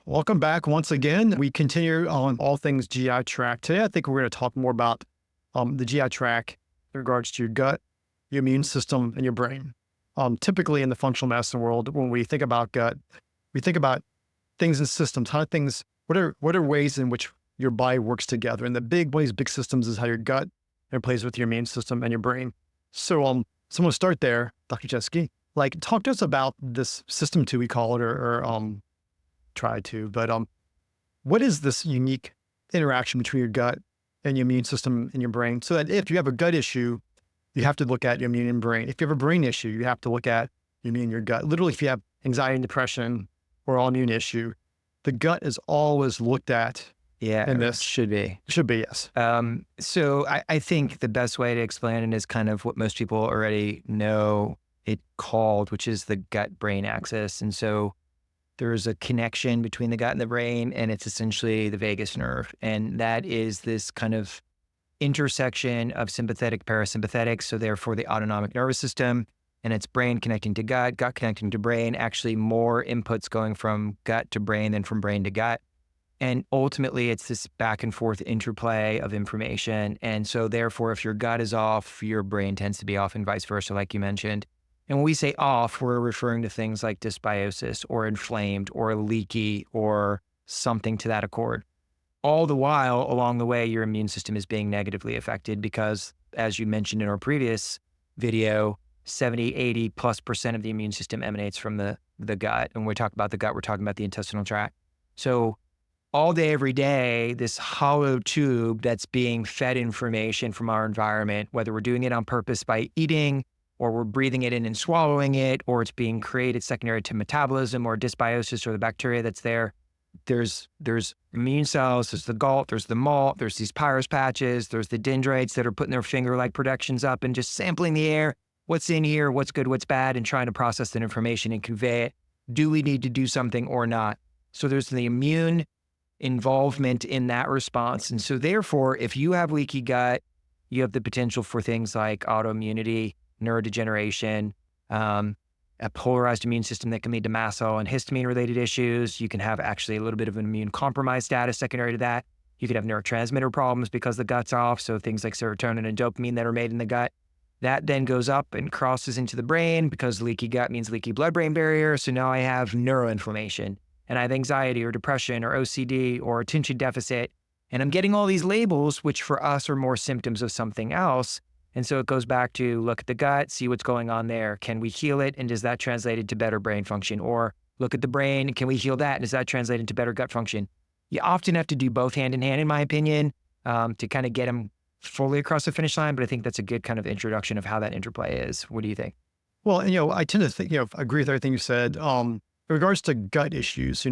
Welcome back once again. We continue on all things GI tract. Today, I think we're going to talk more about the GI tract in regards to your gut, your immune system, and your brain. Typically in the functional medicine world, when we think about gut, we think about things in systems. What are ways in which your body works together? And the big systems is how your gut interplays with your immune system and your brain. So I'm going to start there, Dr. Jenski. Talk to us about this system two, we call it, or try to, but what is this unique interaction between your gut and your immune system and your brain? So that if you have a gut issue, you have to look at your immune and brain. If you have a brain issue, you have to look at your immune and your gut. Literally, if you have anxiety and depression or autoimmune issue, the gut is always looked at. Yeah, and this should be. Should be, yes. So I think the best way to explain it is kind of what most people already know it called, which is the gut-brain axis. And so there's a connection between the gut and the brain, and it's essentially the vagus nerve. And that is this kind of intersection of sympathetic, parasympathetic, so therefore the autonomic nervous system, and it's brain connecting to gut, gut connecting to brain, actually more inputs going from gut to brain than from brain to gut. And ultimately, it's this back and forth interplay of information. And so therefore, if your gut is off, your brain tends to be off, and vice versa, like you mentioned. And when we say off, we're referring to things like dysbiosis or inflamed or leaky or something to that accord. All the while, along the way, your immune system is being negatively affected because, as you mentioned in our previous video, 70, 80+% of the immune system emanates from the gut. And when we talk about the gut, we're talking about the intestinal tract. So all day, every day, this hollow tube that's being fed information from our environment, whether we're doing it on purpose by eating, or we're breathing it in and swallowing it, or it's being created secondary to metabolism or dysbiosis or the bacteria that's there. There's immune cells, there's the GALT, there's the MALT, there's these Pyrus patches, there's the dendrites that are putting their finger-like projections up and just sampling the air, what's in here, what's good, what's bad, and trying to process that information and convey it. Do we need to do something or not? So there's the immune involvement in that response. And so therefore, if you have leaky gut, you have the potential for things like autoimmunity, neurodegeneration, a polarized immune system that can lead to mast cell and histamine-related issues. You can have actually a little bit of an immune compromised status secondary to that. You could have neurotransmitter problems because the gut's off, so things like serotonin and dopamine that are made in the gut. That then goes up and crosses into the brain because leaky gut means leaky blood-brain barrier, so now I have neuroinflammation, and I have anxiety or depression or OCD or attention deficit, and I'm getting all these labels, which for us are more symptoms of something else. And so it goes back to look at the gut, see what's going on there. Can we heal it? And does that translate into better brain function? Or look at the brain, can we heal that? And does that translate into better gut function? You often have to do both hand in hand, in my opinion, to kind of get them fully across the finish line. But I think that's a good kind of introduction of how that interplay is. What do you think? Well, I tend to think, agree with everything you said. In regards to gut issues,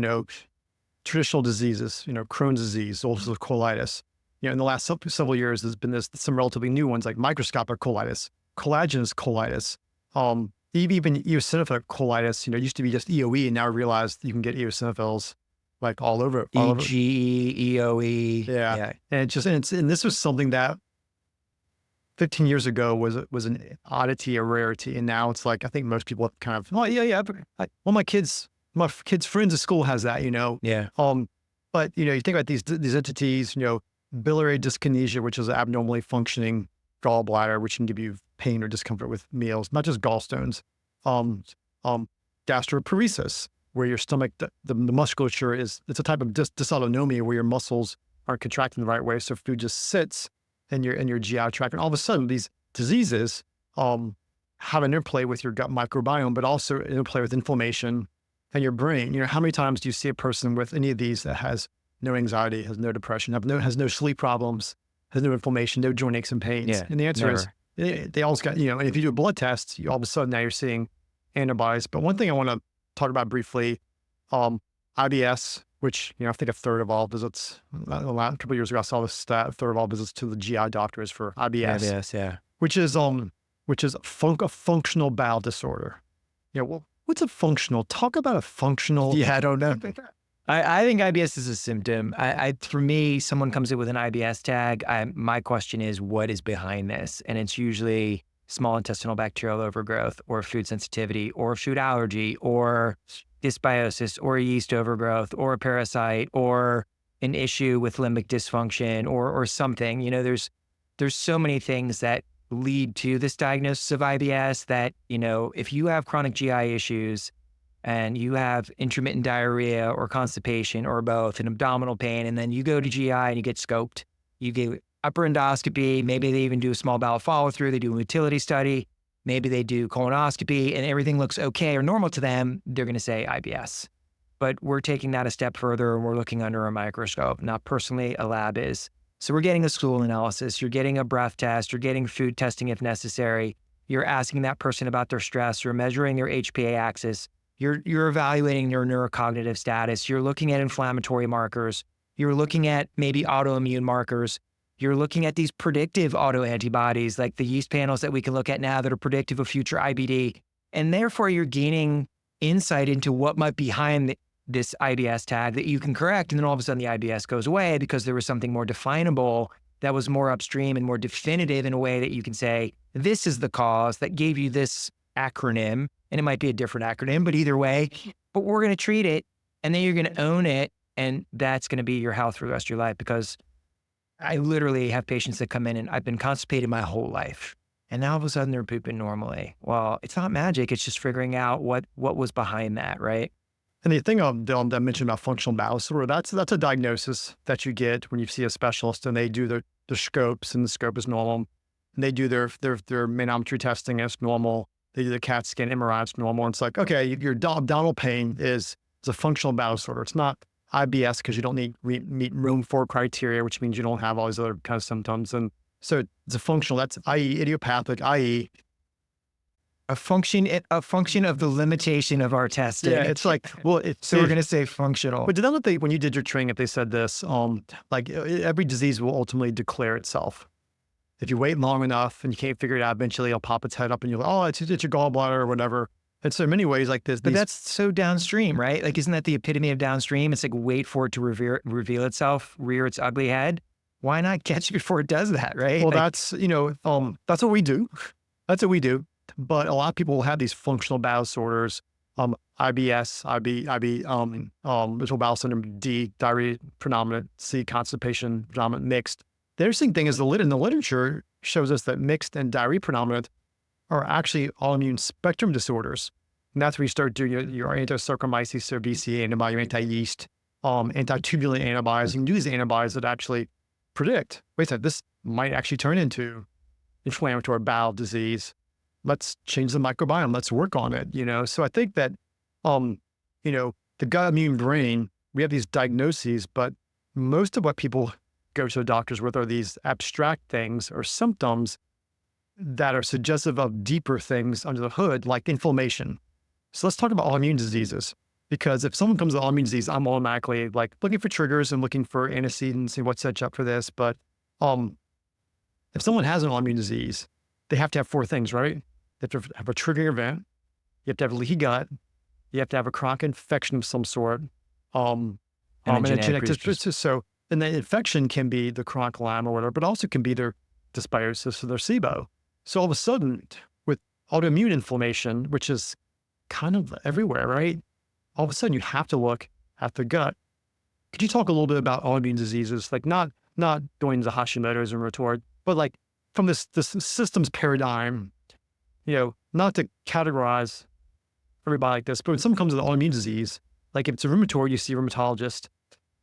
traditional diseases, Crohn's disease, ulcerative colitis. In the last several years, there's been some relatively new ones like microscopic colitis, collagenous colitis, even eosinophilic colitis. It used to be just EOE, and now I realized you can get eosinophils like all over. EG, EOE. Yeah. And this was something that 15 years ago was an oddity, a rarity, and now it's like I think most people have kind of, my kids' friends at school has that, Yeah. But you think about these entities, biliary dyskinesia, which is an abnormally functioning gallbladder, which can give you pain or discomfort with meals, not just gallstones. Gastroparesis, where your stomach, the musculature it's a type of dysautonomia where your muscles aren't contracting the right way, so food just sits in your GI tract, and all of a sudden these diseases have an interplay with your gut microbiome, but also interplay with inflammation and your brain. How many times do you see a person with any of these that has no anxiety, has no depression, has no sleep problems, has no inflammation, no joint aches and pains? Yeah, and the answer is they always got, and if you do a blood test, all of a sudden now you're seeing antibodies. But one thing I want to talk about briefly, IBS, which, I think a third of all visits, a couple of years ago, I saw this stat, a third of all visits to the GI doctor is for IBS. IBS, yeah. Which is a functional bowel disorder. What's a functional? Talk about a functional. Yeah, I don't know. I think IBS is a symptom. For me, someone comes in with an IBS tag. My question is, what is behind this? And it's usually small intestinal bacterial overgrowth or food sensitivity or food allergy or dysbiosis or a yeast overgrowth or a parasite or an issue with limbic dysfunction or something. There's so many things that lead to this diagnosis of IBS that, if you have chronic GI issues and you have intermittent diarrhea or constipation or both and abdominal pain, and then you go to GI and you get scoped, you get upper endoscopy, maybe they even do a small bowel follow through, they do a motility study, maybe they do colonoscopy and everything looks okay or normal to them, they're going to say IBS. But we're taking that a step further and we're looking under a microscope. Not personally, a lab is. So we're getting a stool analysis, you're getting a breath test, you're getting food testing if necessary, you're asking that person about their stress, you're measuring their HPA axis, you're evaluating their neurocognitive status, you're looking at inflammatory markers, you're looking at maybe autoimmune markers, you're looking at these predictive autoantibodies like the yeast panels that we can look at now that are predictive of future IBD. And therefore you're gaining insight into what might be behind this IBS tag that you can correct. And then all of a sudden the IBS goes away because there was something more definable that was more upstream and more definitive in a way that you can say, this is the cause that gave you this acronym. And it might be a different acronym, but either way, but we're going to treat it and then you're going to own it. And that's going to be your health for the rest of your life, because I literally have patients that come in and I've been constipated my whole life. And now all of a sudden they're pooping normally. Well, it's not magic. It's just figuring out what was behind that, right? And the thing that I mentioned about functional bowel disorder, that's a diagnosis that you get when you see a specialist and they do their scopes and the scope is normal. And they do their manometry testing, it's normal. They do the CAT scan, MRI, it's normal. And it's like, okay, your abdominal pain is a functional bowel disorder. It's not IBS because you don't meet room 4 criteria, which means you don't have all these other kind of symptoms. And so it's a functional, that's i.e. idiopathic, i.e. a function of the limitation of our testing. Yeah, it's like, well, so we're going to say functional. But did that when you did your training, if they said this, like every disease will ultimately declare itself. If you wait long enough and you can't figure it out, eventually it'll pop its head up and you're like, oh, it's your gallbladder or whatever. And so in many ways like this. But that's so downstream, right? Like, isn't that the epitome of downstream? It's like, wait for it to reveal itself, rear its ugly head. Why not catch it before it does that, right? Well, that's what we do. That's what we do. But a lot of people will have these functional bowel disorders, IBS, irritable bowel syndrome, D, diarrhea predominant, C, constipation predominant, mixed. The interesting thing is the literature shows us that mixed and diarrhea predominant are actually autoimmune spectrum disorders. And that's where you start doing your anti-Saccharomyces cerevisiae antibody, your anti-yeast, anti-tubulin antibodies. You can do these antibodies that actually predict, wait a second, this might actually turn into inflammatory bowel disease. Let's change the microbiome. Let's work on it, So I think that, the gut immune brain, we have these diagnoses, but most of what people go to the doctors with are these abstract things or symptoms that are suggestive of deeper things under the hood, like inflammation. So let's talk about autoimmune diseases, because if someone comes with autoimmune disease, I'm automatically like looking for triggers and looking for antecedents and what sets you up for this. But if someone has an autoimmune disease, they have to have 4 things, right? They have to have a triggering event. You have to have a leaky gut. You have to have a chronic infection of some sort. And a genetic disposition. So, and the infection can be the chronic Lyme or whatever, but also can be their dysbiosis or their SIBO. So all of a sudden, with autoimmune inflammation, which is kind of everywhere, right? All of a sudden, you have to look at the gut. Could you talk a little bit about autoimmune diseases, like not going to Hashimoto's and rheumatoid, but like from this systems paradigm, not to categorize everybody like this, but when someone comes with an autoimmune disease, like if it's a rheumatoid, you see a rheumatologist.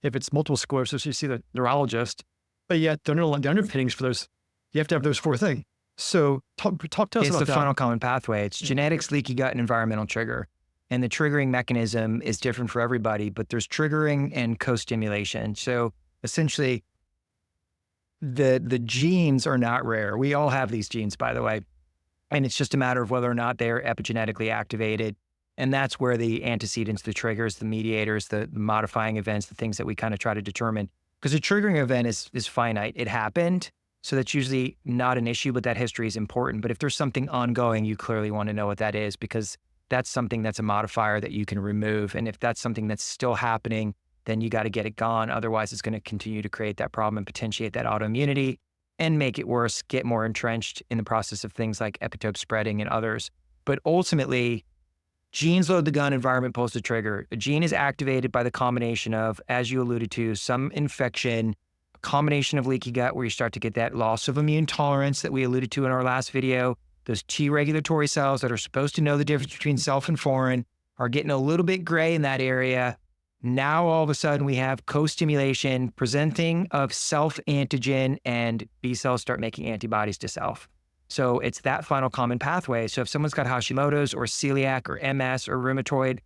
If it's multiple sclerosis, you see the neurologist. But yet the underpinnings for those, you have to have those 4 things. So talk to us about that. It's the final common pathway. It's genetics, leaky gut, and environmental trigger. And the triggering mechanism is different for everybody, but there's triggering and co-stimulation. So essentially, the genes are not rare. We all have these genes, by the way. And it's just a matter of whether or not they're epigenetically activated. And that's where the antecedents, the triggers, the mediators, the modifying events, the things that we kind of try to determine. Because a triggering event is finite. It happened. So that's usually not an issue, but that history is important. But if there's something ongoing, you clearly want to know what that is, because that's something that's a modifier that you can remove. And if that's something that's still happening, then you got to get it gone. Otherwise, it's going to continue to create that problem and potentiate that autoimmunity and make it worse, get more entrenched in the process of things like epitope spreading and others. But ultimately, Genes load the gun, environment pulls the trigger. A gene is activated by the combination of, as you alluded to, some infection, a combination of leaky gut where you start to get that loss of immune tolerance that we alluded to in our last video. Those T regulatory cells that are supposed to know the difference between self and foreign are getting a little bit gray in that area. Now, all of a sudden, we have co-stimulation presenting of self-antigen, and B cells start making antibodies to self. So it's that final common pathway. So if someone's got Hashimoto's or celiac or MS or rheumatoid,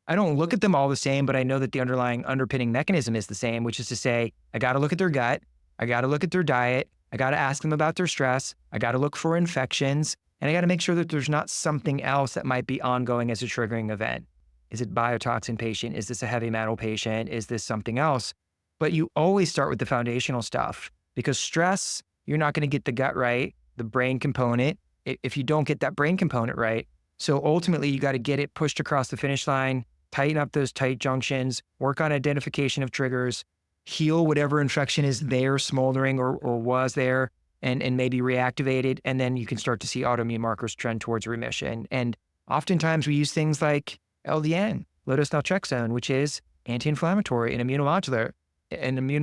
I don't look at them all the same, but I know that the underpinning mechanism is the same, which is to say, I got to look at their gut, I got to look at their diet, I got to ask them about their stress, I got to look for infections, and I got to make sure that there's not something else that might be ongoing as a triggering event. Is it biotoxin patient? Is this a heavy metal patient? Is this something else? But you always start with the foundational stuff, because stress, you're not going to get the gut right, the brain component, if you don't get that brain component right. So ultimately, you got to get it pushed across the finish line, tighten up those tight junctions, work on identification of triggers, heal whatever infection is there, smoldering or was there, and maybe reactivated. And then you can start to see autoimmune markers trend towards remission. And oftentimes we use things like LDN, low-dose naltrexone, which is anti-inflammatory and immune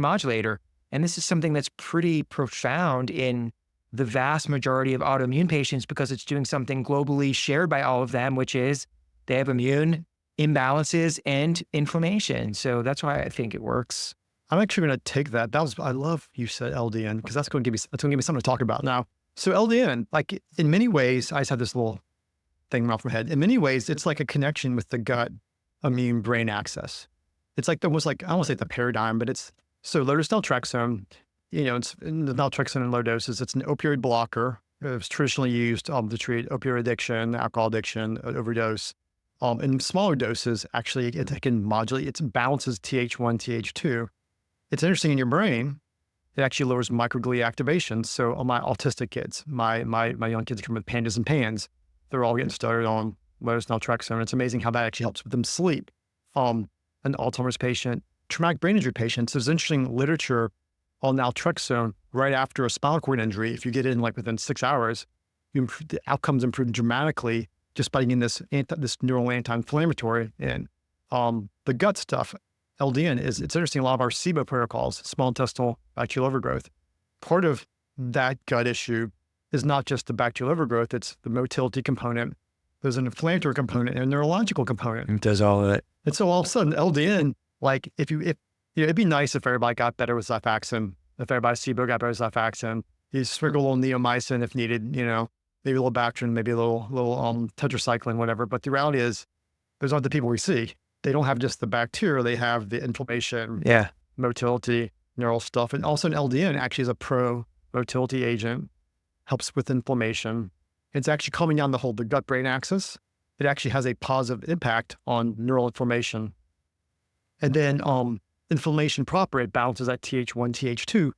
modulator. And this is something that's pretty profound in the vast majority of autoimmune patients because it's doing something globally shared by all of them, which is they have immune imbalances and inflammation. So that's why I think it works. I'm actually going to take that. I love you said LDN because that's going to give me something to talk about now. So LDN, like in many ways, I just have this little thing off my head. In many ways, it's like a connection with the gut immune brain axis. It's like almost like, I don't want to say the paradigm, but it's so low-dose naltrexone, it's in the naltrexone in low doses. It's an opioid blocker. It's traditionally used to treat opioid addiction, alcohol addiction, overdose. In smaller doses, actually, it can modulate, it balances Th1, Th2. It's interesting in your brain, it actually lowers microglia activation. So on my autistic kids, my young kids come with pandas and pans, they're all getting started on low-dose naltrexone. It's amazing how that actually helps with them sleep. An Alzheimer's patient, traumatic brain injury patients, there's interesting literature on naltrexone right after a spinal cord injury. If you get in like within 6 hours, the outcomes improve dramatically just by getting this neural anti-inflammatory in. The gut stuff, LDN, it's interesting. A lot of our SIBO protocols, small intestinal bacterial overgrowth, part of that gut issue is not just the bacterial overgrowth, it's the motility component. There's an inflammatory component and a neurological component. It does all of it. And so all of a sudden, LDN, like if it'd be nice if everybody got better with Xifaxan, if everybody SIBO got better with Xifaxan, you sprinkle a little neomycin if needed, maybe a little Bactrin, maybe a little tetracycline, whatever. But the reality is, those aren't the people we see. They don't have just the bacteria, they have the inflammation, motility, neural stuff. And also an LDN actually is a pro-motility agent, helps with inflammation. It's actually calming down the gut-brain axis. It actually has a positive impact on neural inflammation. And then inflammation proper, it balances that Th1, Th2.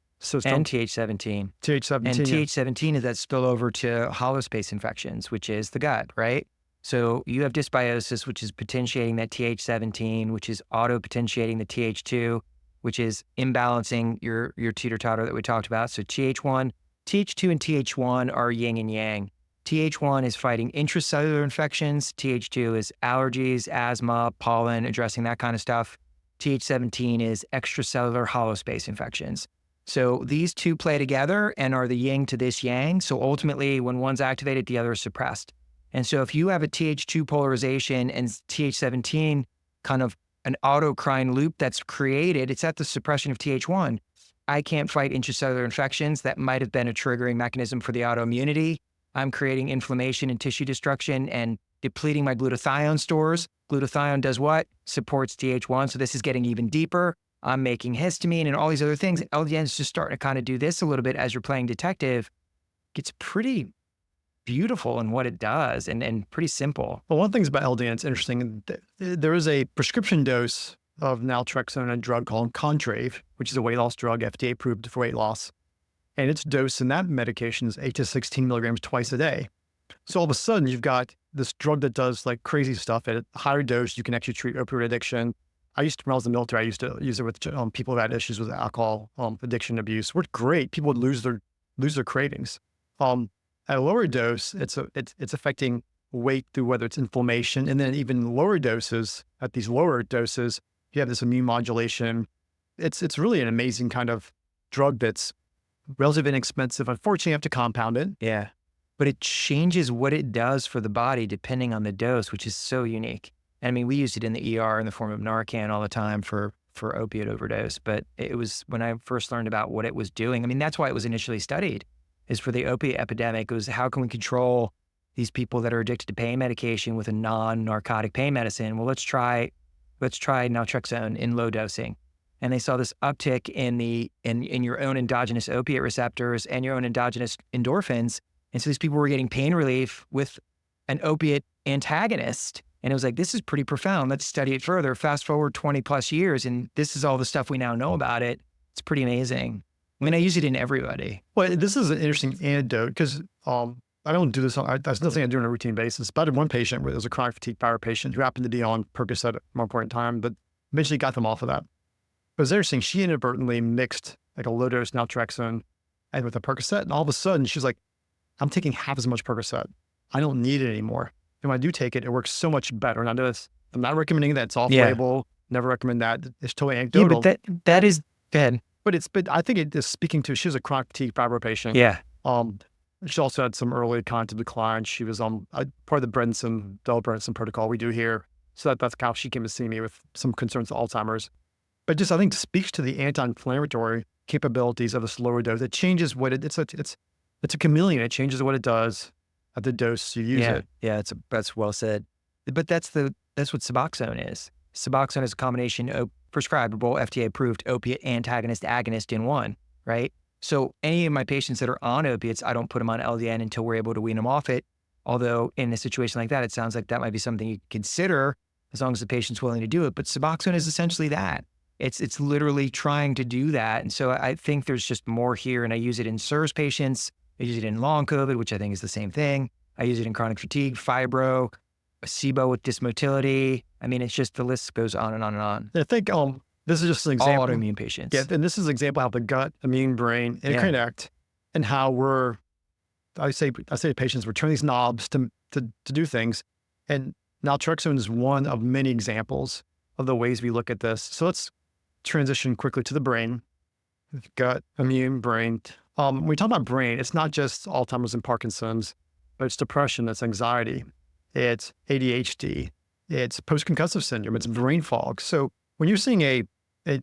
And Th17. Th17. And Th17 is that spillover to hollow space infections, which is the gut, right? So you have dysbiosis, which is potentiating that Th17, which is auto-potentiating the Th2, which is imbalancing your teeter-totter that we talked about. So Th2 and Th1 are yin and yang. Th1 is fighting intracellular infections. Th2 is allergies, asthma, pollen, addressing that kind of stuff. Th17 is extracellular hollow space infections. So these two play together and are the yin to this yang. So ultimately, when one's activated, the other is suppressed. And so if you have a Th2 polarization and Th17 kind of an autocrine loop that's created, it's at the suppression of Th1. I can't fight intracellular infections. That might have been a triggering mechanism for the autoimmunity. I'm creating inflammation and tissue destruction and depleting my glutathione stores. Glutathione does what? Supports Th1. So this is getting even deeper. I'm making histamine and all these other things. LDN is just starting to kind of do this a little bit as you're playing detective. It's pretty beautiful in what it does and pretty simple. Well, one of the things about LDN, it's interesting. There is a prescription dose of naltrexone, a drug called Contrave, which is a weight loss drug, FDA approved for weight loss. And its dose in that medication is 8 to 16 milligrams twice a day. So all of a sudden, you've got this drug that does like crazy stuff. At a higher dose, you can actually treat opioid addiction. When I was in the military, I used to use it with people who had issues with alcohol addiction abuse. It worked great. People would lose their cravings. At a lower dose, it's affecting weight through whether it's inflammation, and then even lower doses, at these lower doses, you have this immune modulation. It's really an amazing kind of drug that's relatively inexpensive. Unfortunately, you have to compound it. Yeah. But it changes what it does for the body depending on the dose, which is so unique. I mean, we used it in the ER in the form of Narcan all the time for opiate overdose. But it was when I first learned about what it was doing. I mean, that's why it was initially studied, is for the opiate epidemic. It was how can we control these people that are addicted to pain medication with a non-narcotic pain medicine? Well, let's try naltrexone in low dosing. And they saw this uptick in your own endogenous opiate receptors and your own endogenous endorphins. And so these people were getting pain relief with an opiate antagonist. And it was like, this is pretty profound. Let's study it further. Fast forward 20 plus years, and this is all the stuff we now know about it. It's pretty amazing. I mean, I use it in everybody. Well, this is an interesting anecdote because I don't do this. That's nothing I do on a routine basis. But I had one patient who was a chronic fatigue fiber patient who happened to be on Percocet at one point in time, but eventually got them off of that. But it was interesting. She inadvertently mixed like a low dose naltrexone and with a Percocet, and all of a sudden she's like, I'm taking half as much Percocet. I don't need it anymore. And when I do take it, it works so much better. And I know this, I'm not recommending that. It's off-label. Never recommend that. It's totally anecdotal. Yeah, but that is good. But I think it is speaking to, she was a chronic fatigue fibro patient. Yeah. She also had some early cognitive decline. She was part of the Bell Bredesen protocol we do here. So that's how she came to see me with some concerns with Alzheimer's. But just, I think, speaks to the anti-inflammatory capabilities of this lower dose. It changes what it's a chameleon. It changes what it does at the dose you use it. Yeah, that's well said. But that's what Suboxone is. Suboxone is a combination of prescribable, FDA-approved opiate antagonist agonist in one, right? So any of my patients that are on opiates, I don't put them on LDN until we're able to wean them off it. Although in a situation like that, it sounds like that might be something you consider as long as the patient's willing to do it. But Suboxone is essentially that. It's literally trying to do that. And so I think there's just more here. And I use it in SIRS patients. I use it in long COVID, which I think is the same thing. I use it in chronic fatigue, fibro, SIBO with dysmotility. I mean, it's just, the list goes on and on and on. I think this is just an example. All autoimmune patients. Yeah, and this is an example of how the gut, immune, brain interconnect, and how I say to patients, we're turning these knobs to do things. And naltrexone is one of many examples of the ways we look at this. So let's transition quickly to the brain, gut, immune, brain. When we talk about brain, it's not just Alzheimer's and Parkinson's, but it's depression, it's anxiety, it's ADHD, it's post-concussive syndrome, it's brain fog. So when you're seeing a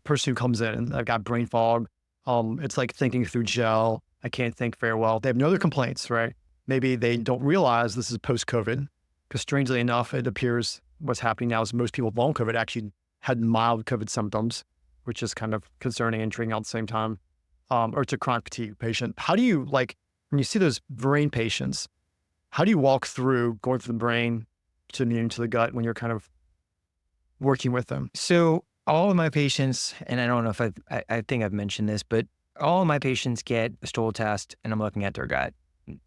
person who comes in and I've got brain fog, it's like thinking through gel. I can't think very well. They have no other complaints, right? Maybe they don't realize this is post-COVID, because strangely enough, it appears what's happening now is most people with long COVID actually had mild COVID symptoms, which is kind of concerning and intriguing at the same time. Or it's a chronic fatigue patient. How do you, when you see those brain patients, how do you walk through going from the brain to immune to the gut when you're kind of working with them? So all of my patients, and I don't know if I think I've mentioned this, but all of my patients get a stool test and I'm looking at their gut.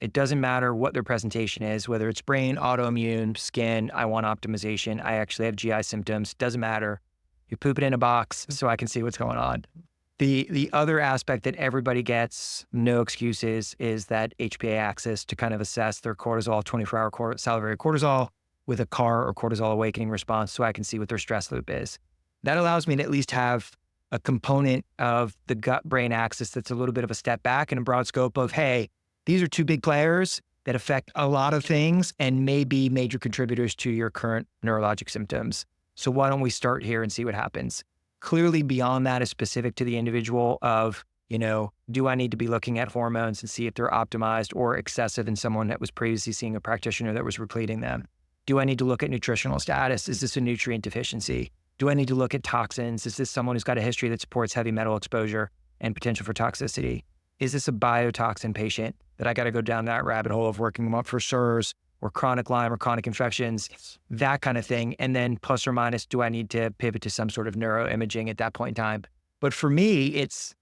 It doesn't matter what their presentation is, whether it's brain, autoimmune, skin, I want optimization, I actually have GI symptoms, doesn't matter. You poop it in a box so I can see what's going on. The other aspect that everybody gets, no excuses, is that HPA axis to kind of assess their cortisol, 24-hour salivary cortisol with a CAR or cortisol awakening response so I can see what their stress loop is. That allows me to at least have a component of the gut-brain axis that's a little bit of a step back and a broad scope of, hey, these are two big players that affect a lot of things and may be major contributors to your current neurologic symptoms. So why don't we start here and see what happens? Clearly beyond that is specific to the individual of, do I need to be looking at hormones and see if they're optimized or excessive in someone that was previously seeing a practitioner that was repleting them? Do I need to look at nutritional status? Is this a nutrient deficiency? Do I need to look at toxins? Is this someone who's got a history that supports heavy metal exposure and potential for toxicity? Is this a biotoxin patient that I got to go down that rabbit hole of working them up for SIRS or chronic Lyme or chronic infections, that kind of thing. And then plus or minus, do I need to pivot to some sort of neuroimaging at that point in time? But for me, it's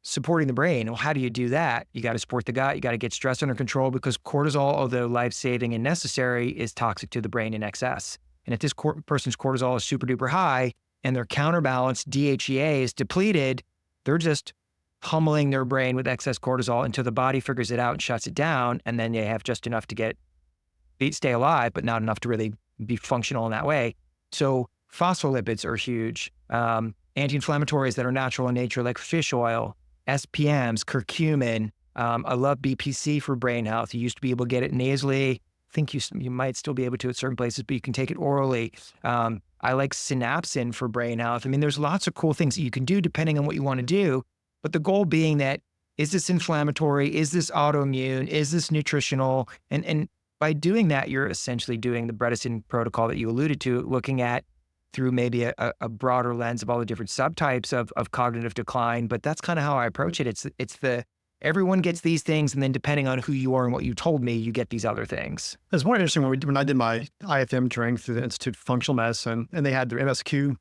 supporting the brain. Well, how do you do that? You got to support the gut. You got to get stress under control because cortisol, although life-saving and necessary, is toxic to the brain in excess. And if this person's cortisol is super duper high and their counterbalance DHEA is depleted, they're just pummeling their brain with excess cortisol until the body figures it out and shuts it down. And then they have just enough to get stay alive, but not enough to really be functional in that way. So phospholipids are huge. Anti-inflammatories that are natural in nature, like fish oil, SPMs, curcumin. I love BPC for brain health. You used to be able to get it nasally. I think you might still be able to at certain places, but you can take it orally. I like synapsin for brain health. I mean, there's lots of cool things that you can do depending on what you want to do. But the goal being that, is this inflammatory? Is this autoimmune? Is this nutritional? And by doing that, you're essentially doing the Bredesen protocol that you alluded to, looking at through maybe a broader lens of all the different subtypes of cognitive decline. But that's kind of how I approach it. It's everyone gets these things, and then depending on who you are and what you told me, you get these other things. It's more interesting when I did my IFM training through the Institute of Functional Medicine, and they had their MSQ,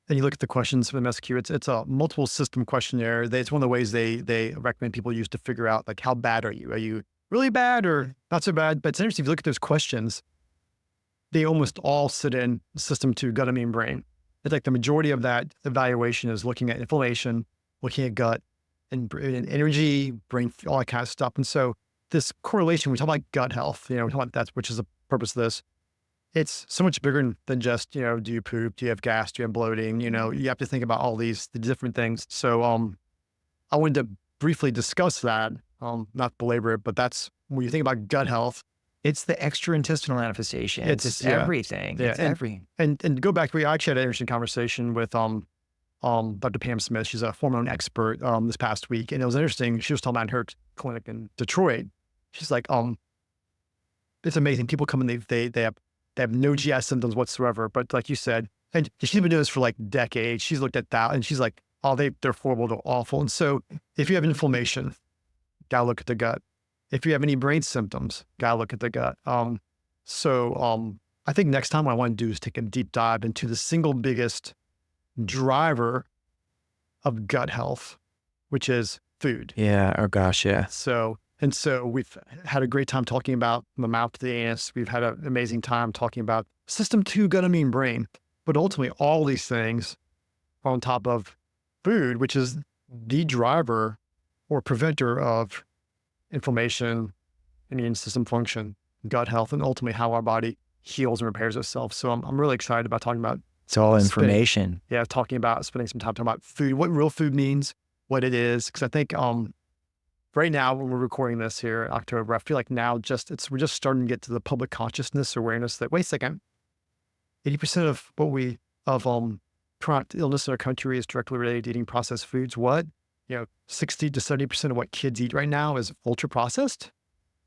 and you look at the questions for the MSQ, it's a multiple system questionnaire. It's one of the ways they recommend people use to figure out, like, how bad are you? Are you really bad or not so bad? But it's interesting, if you look at those questions, they almost all sit in system 2, gut, immune, brain. It's like the majority of that evaluation is looking at inflammation, looking at gut, and energy, brain, all that kind of stuff. And so this correlation, we talk about gut health, we talk about that, which is the purpose of this. It's so much bigger than just, do you poop? Do you have gas? Do you have bloating? You have to think about all the different things. So I wanted to briefly discuss that, not belabor it, but that's when you think about gut health. It's the extraintestinal manifestation. It's everything. Yeah. It's everything. And go back, we actually had an interesting conversation with Dr. Pam Smith. She's a hormone expert this past week. And it was interesting. She was talking about her clinic in Detroit. She's like, it's amazing. People come in, they have no GI symptoms whatsoever. But like you said, and she's been doing this for like decades. She's looked at that and she's like, they're horrible, they're awful. And so if you have inflammation, gotta look at the gut. If you have any brain symptoms, gotta look at the gut. I think next time what I want to do is take a deep dive into the single biggest driver of gut health, which is food. Yeah. Oh gosh. Yeah. So we've had a great time talking about the mouth to the anus. We've had an amazing time talking about system 2, gut, immune, brain. But ultimately, all these things are on top of food, which is the driver or preventer of inflammation, immune system function, gut health, and ultimately how our body heals and repairs itself. So I'm really excited about talking about. It's all information. Talking about spending some time talking about food, what real food means, what it is. Because I think right now when we're recording this here in October, I feel like now we're just starting to get to the public consciousness awareness that, wait a second, 80% of chronic illness in our country is directly related to eating processed foods. What? 60 to 70% of what kids eat right now is ultra processed.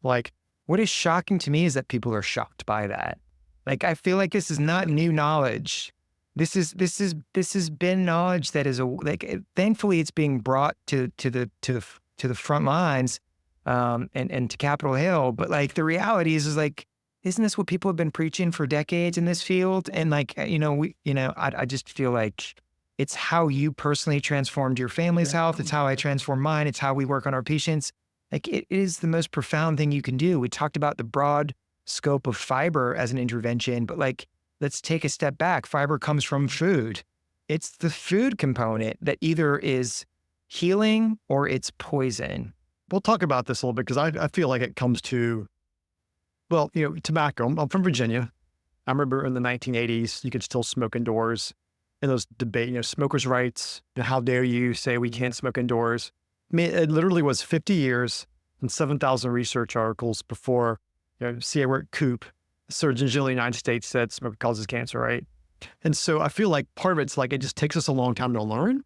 Like, what is shocking to me is that people are shocked by that. Like, I feel like this is not new knowledge. This has been knowledge that is thankfully it's being brought to the front lines, and to Capitol Hill. But like, the reality is like, isn't this what people have been preaching for decades in this field? And like, I just feel like it's how you personally transformed your family's health. It's how I transform mine. It's how we work on our patients. Like, it is the most profound thing you can do. We talked about the broad scope of fiber as an intervention, but like, let's take a step back. Fiber comes from food. It's the food component that either is healing or it's poison. We'll talk about this a little bit because I feel like it comes to, tobacco. I'm from Virginia. I remember in the 1980s, you could still smoke indoors. In those debates, smokers' rights, how dare you say we can't smoke indoors? I mean, it literally was 50 years and 7,000 research articles before, C. Edward Koop, Surgeon General of the United States, said smoking causes cancer, right? And so I feel like part of it's like, it just takes us a long time to learn.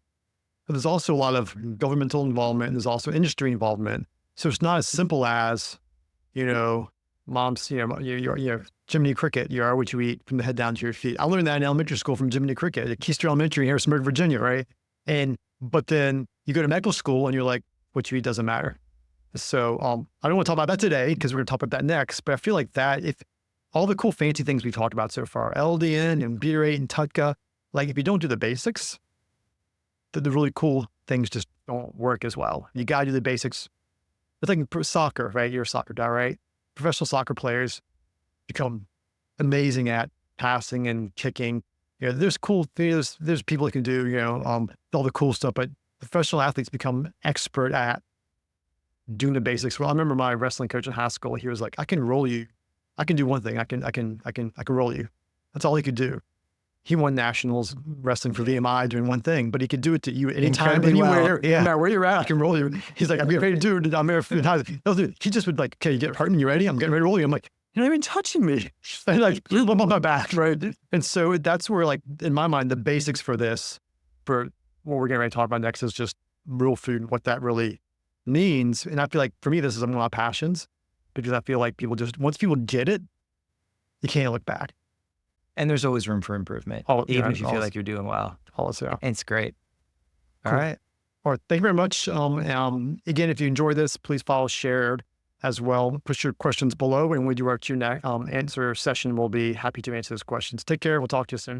But there's also a lot of governmental involvement. And there's also industry involvement. So it's not as simple as, mom's, Jiminy Cricket, you are what you eat from the head down to your feet. I learned that in elementary school from Jiminy Cricket at Keister Elementary in Harrisonburg, Virginia, right? But then you go to medical school and you're like, what you eat doesn't matter. So I don't want to talk about that today because we're going to talk about that next. But I feel like that, if all the cool fancy things we've talked about so far, LDN and butyrate and TUDCA, like if you don't do the basics, the really cool things just don't work as well. You got to do the basics. It's like soccer, right? You're a soccer guy, right? Professional soccer players become amazing at passing and kicking. There's cool things. There's people that can do, all the cool stuff, but professional athletes become expert at doing the basics. Well, I remember my wrestling coach in high school, he was like, I can roll you I can do one thing. I can roll you. That's all he could do. He won nationals wrestling for VMI doing one thing, but he could do it to you anytime, Incredibly well. anywhere. Yeah. No matter where you're at, I can roll you. He's like, I'm getting ready to do it. I'm ready. He just would like, okay, you get Hartman, you ready? I'm getting ready to roll you. I'm like, you're not even touching me. And like, I'm on my back, right? And so that's where, like, in my mind, the basics for this, for what we're getting ready to talk about next, is just real food and what that really means. And I feel like for me, this is one of my passions, because I feel like people just, once people get it, you can't look back. And there's always room for improvement, even if you feel like you're doing well. Also, And it's great. All Cool. right. All right. Thank you very much. Again, if you enjoy this, please follow, share as well. Put your questions below, and when we do our Q&A answer session, we'll be happy to answer those questions. Take care. We'll talk to you soon.